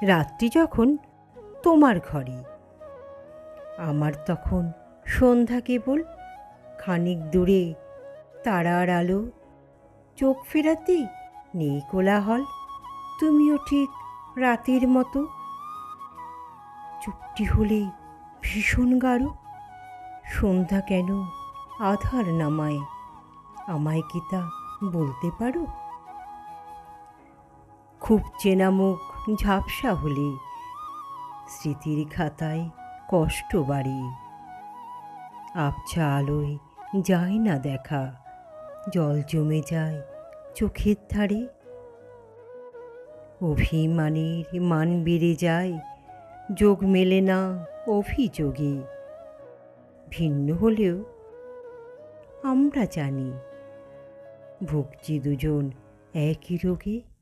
রাত্রি যখন তোমার ঘরে, আমার তখন সন্ধ্যা কেবল খানিক দূরে তারার আলো, চোখ ফেরাতে নেই কোলাহল, তুমিও ঠিক রাতের মতো। চুপটি হলে ভীষণ গাঢ়, সন্ধ্যা কেন আধার নামায়, আমায় কি তা বলতে পারো? খুব চেনা মুখ ঝাপসা হলে স্মৃতির খাতায় কষ্ট বাড়ে, আবছা আলোয় যায় না দেখা, জল জমে যায় চোখের ধারে। অভিমানের মান বেড়ে যায়, যোগ মেলে না অভিযোগে, ভিন্ন হলেও আমরা জানি ভুগছি দুজন একই রোগে।